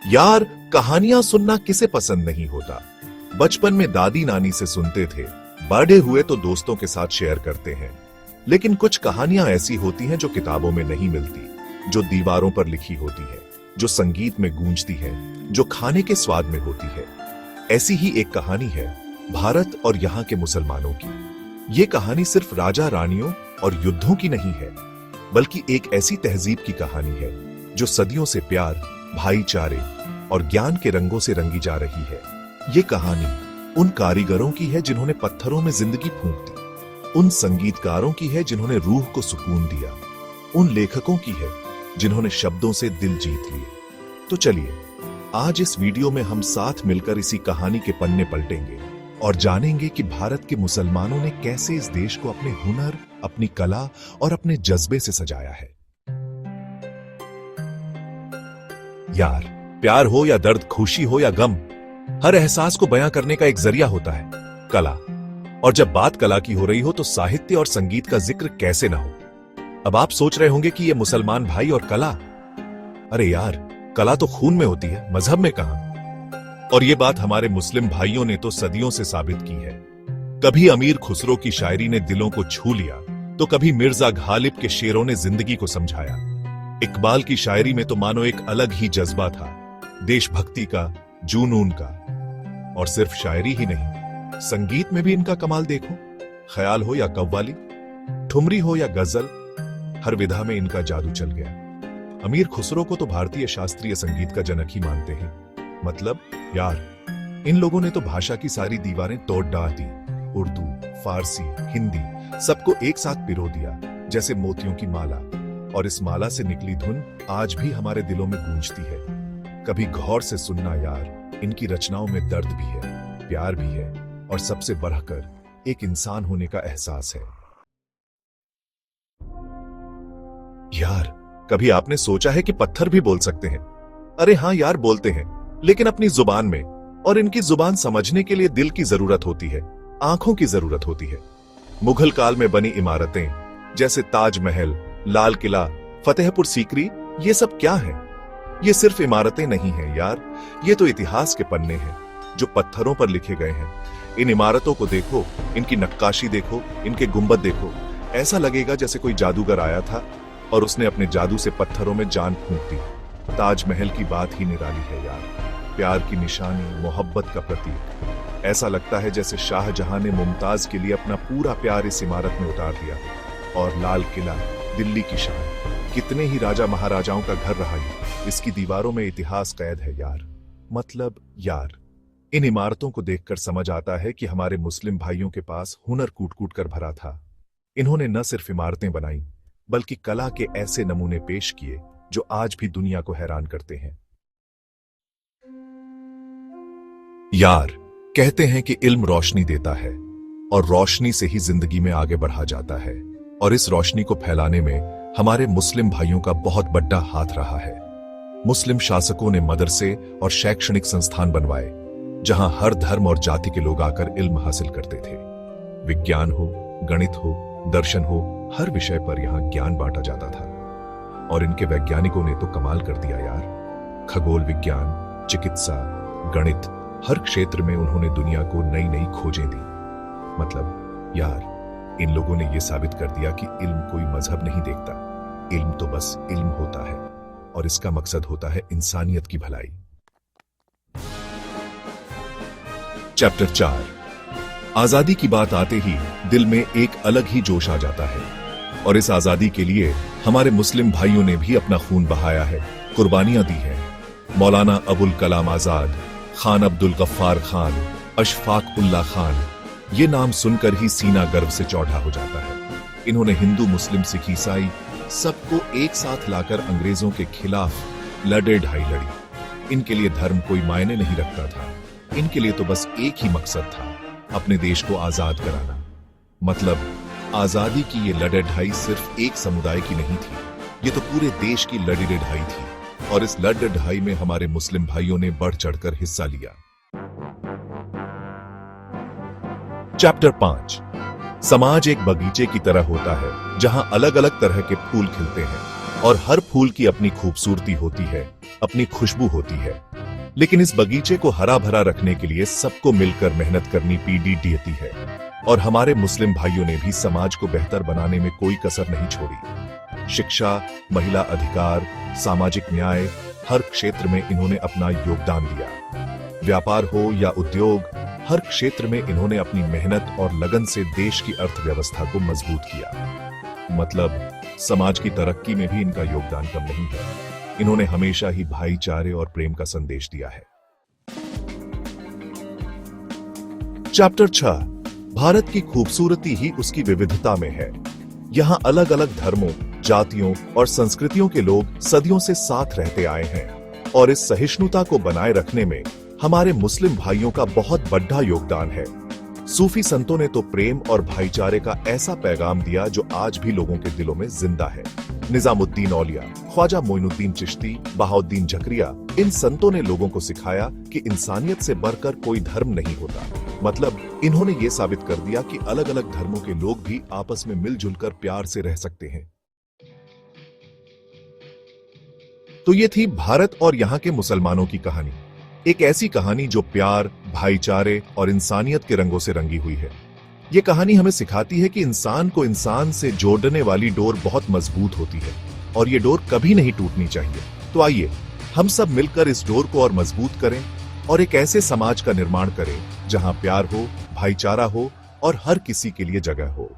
यार, कहानियां सुनना किसे पसंद नहीं होता। बचपन में दादी नानी से सुनते थे, बड़े हुए तो दोस्तों के साथ शेयर करते हैं। लेकिन कुछ कहानियां ऐसी होती हैं जो किताबों में नहीं मिलती, जो दीवारों पर लिखी होती है, जो संगीत में गूंजती है, जो खाने के स्वाद में होती है। ऐसी ही एक कहानी है भारत और यहाँ के मुसलमानों की। ये कहानी सिर्फ राजा रानियों और युद्धों की नहीं है, बल्कि एक ऐसी तहजीब की कहानी है जो सदियों से प्यार, भाईचारे और ज्ञान के रंगों से रंगी जा रही है। ये कहानी उन कारीगरों की है जिन्होंने पत्थरों में जिंदगी फूंक दी, उन संगीतकारों की है जिन्होंने रूह को सुकून दिया, उन लेखकों की है जिन्होंने शब्दों से दिल जीत लिए। तो चलिए, आज इस वीडियो में हम साथ मिलकर इसी कहानी के पन्ने पलटेंगे और जानेंगे कि भारत के मुसलमानों ने कैसे इस देश को अपने हुनर, अपनी कला और अपने जज्बे से सजाया है। यार, प्यार हो या दर्द, खुशी हो या गम, हर एहसास को बयां करने का एक जरिया होता है कला। और जब बात कला की हो रही हो तो साहित्य और संगीत का जिक्र कैसे ना हो। अब आप सोच रहे होंगे कि ये मुसलमान भाई और कला, अरे यार, कला तो खून में होती है, मजहब में कहां। और ये बात हमारे मुस्लिम भाइयों ने तो सदियों से साबित की है। कभी अमीर खुसरो की शायरी ने दिलों को छू लिया, तो कभी मिर्जा गालिब के शेरों ने जिंदगी को समझाया। इकबाल की शायरी में तो मानो एक अलग ही जज्बा था, देशभक्ति का, जुनून का। और सिर्फ शायरी ही नहीं, संगीत में भी इनका कमाल देखो। ख्याल हो या कव्वाली, ठुमरी हो या गजल, हर विधा में इनका जादू चल गया। अमीर खुसरो को तो भारतीय शास्त्रीय संगीत का जनक ही मानते हैं। मतलब यार, इन लोगों ने तो भाषा की सारी दीवारें तोड़ डाल दी। उर्दू, फारसी, हिंदी सबको एक साथ पिरो दिया जैसे मोतियों की माला। और इस माला से निकली धुन आज भी हमारे दिलों में गूंजती है। कभी गौर से सुनना यार, इनकी रचनाओं में दर्द भी है, प्यार भी है और सबसे बढ़कर एक इंसान होने का एहसास है। यार, कभी आपने सोचा है कि पत्थर भी बोल सकते हैं? अरे हाँ यार, बोलते हैं, लेकिन अपनी जुबान में। और इनकी जुबान समझने के लिए दिल की जरूरत होती है, आंखों की जरूरत होती है। मुगल काल में बनी इमारतें जैसे ताजमहल, लाल किला, फतेहपुर सीकरी, ये सब क्या है? ये सिर्फ इमारतें नहीं हैं यार, ये तो इतिहास के पन्ने हैं जो पत्थरों पर लिखे गए हैं। इन इमारतों को देखो, इनकी नक्काशी देखो, इनके गुंबद देखो, ऐसा लगेगा जैसे कोई जादूगर आया था और उसने अपने जादू से पत्थरों में जान फूंक दी। ताजमहल की बात ही निराली है यार, प्यार की निशानी, मोहब्बत का प्रतीक। ऐसा लगता है जैसे शाहजहां ने मुमताज के लिए अपना पूरा प्यार इस इमारत में उतार दिया। और लाल किला, दिल्ली की शान, कितने ही राजा महाराजाओं का घर रहा है, इसकी दीवारों में इतिहास कैद है यार। मतलब यार, इन इमारतों को देखकर समझ आता है कि हमारे मुस्लिम भाइयों के पास हुनर कूट कूट कर भरा था। इन्होंने न सिर्फ इमारतें बनाई, बल्कि कला के ऐसे नमूने पेश किए जो आज भी दुनिया को हैरान करते हैं। यार, कहते हैं कि इल्म रोशनी देता है और रोशनी से ही जिंदगी में आगे बढ़ा जाता है। और इस रोशनी को फैलाने में हमारे मुस्लिम भाइयों का बहुत बड़ा हाथ रहा है। मुस्लिम शासकों ने मदरसे और शैक्षणिक संस्थान बनवाए, जहां हर धर्म और जाति के लोग आकर इल्म हासिल करते थे। विज्ञान हो, गणित हो, दर्शन हो, हर विषय पर यहां ज्ञान बांटा जाता था। और इनके वैज्ञानिकों ने तो कमाल कर दिया यार। खगोल विज्ञान, चिकित्सा, गणित, हर क्षेत्र में उन्होंने दुनिया को नई नई खोजें दी। मतलब यार, इन लोगों ने यह साबित कर दिया कि इल्म कोई मजहब नहीं देखता, इल्म तो बस इल्म होता है और इसका मकसद होता है इंसानियत की भलाई। चैप्टर 4। आजादी की बात आते ही दिल में एक अलग ही जोश आ जाता है। और इस आजादी के लिए हमारे मुस्लिम भाइयों ने भी अपना खून बहाया है, कुर्बानियां दी हैं। मौलाना अबुल कलाम आजाद, खान अब्दुल गफ्फार खान, अशफाक उल्लाह खान, ये नाम सुनकर ही सीना गर्व से चौड़ा हो जाता है। इन्होंने हिंदू, मुस्लिम, सिख, ईसाई सबको एक साथ लाकर अंग्रेजों के खिलाफ लड़े ढाई लड़ी। इनके लिए धर्म कोई मायने नहीं रखता था, इनके लिए तो बस एक ही मकसद था, अपने देश को आजाद कराना। मतलब आजादी की ये लड़े ढाई सिर्फ एक समुदाय की नहीं थी, ये तो पूरे देश की लड़ी ढाई थी। और इस लड़ ढाई में हमारे मुस्लिम भाइयों ने बढ़ चढ़कर हिस्सा लिया। चैप्टर 5। समाज एक बगीचे की तरह होता है जहां अलग अलग तरह के फूल खिलते हैं। और हर फूल की अपनी खूबसूरती होती है, अपनी खुशबू होती है। लेकिन इस बगीचे को हरा भरा रखने के लिए सबको मिलकर मेहनत करनी पड़ती है। और हमारे मुस्लिम भाइयों ने भी समाज को बेहतर बनाने में कोई कसर नहीं छोड़ी। शिक्षा, महिला अधिकार, सामाजिक न्याय, हर क्षेत्र में इन्होंने अपना योगदान दिया। व्यापार हो या उद्योग, हर क्षेत्र में इन्होंने अपनी मेहनत और लगन से देश की अर्थव्यवस्था को मजबूत किया। मतलब समाज की तरक्की में भी इनका योगदान कम नहीं है। इन्होंने हमेशा ही भाईचारे और प्रेम का संदेश दिया है। चैप्टर 6, भारत की खूबसूरती ही उसकी विविधता में है। यहाँ अलग अलग धर्मों, जातियों और संस्कृतियों के लोग सदियों से साथ रहते आए हैं और इस सहिष्णुता को बनाए रखने में हमारे मुस्लिम भाइयों का बहुत बड़ा योगदान है। सूफी संतों ने तो प्रेम और भाईचारे का ऐसा पैगाम दिया जो आज भी लोगों के दिलों में जिंदा है। निजामुद्दीन औलिया, ख्वाजा मोइनुद्दीन चिश्ती, बहाउद्दीन झकरिया, इन संतों ने लोगों को सिखाया कि इंसानियत से बढ़कर कोई धर्म नहीं होता। मतलब इन्होंने ये साबित कर दिया कि अलग अलग धर्मों के लोग भी आपस में मिलजुल कर प्यार से रह सकते हैं। तो ये थी भारत और यहाँ के मुसलमानों की कहानी। एक ऐसी कहानी जो प्यार, भाईचारे और इंसानियत के रंगों से रंगी हुई है। ये कहानी हमें सिखाती है कि इंसान को इंसान से जोड़ने वाली डोर बहुत मजबूत होती है और ये डोर कभी नहीं टूटनी चाहिए। तो आइए हम सब मिलकर इस डोर को और मजबूत करें और एक ऐसे समाज का निर्माण करें जहां प्यार हो, भाईचारा हो और हर किसी के लिए जगह हो।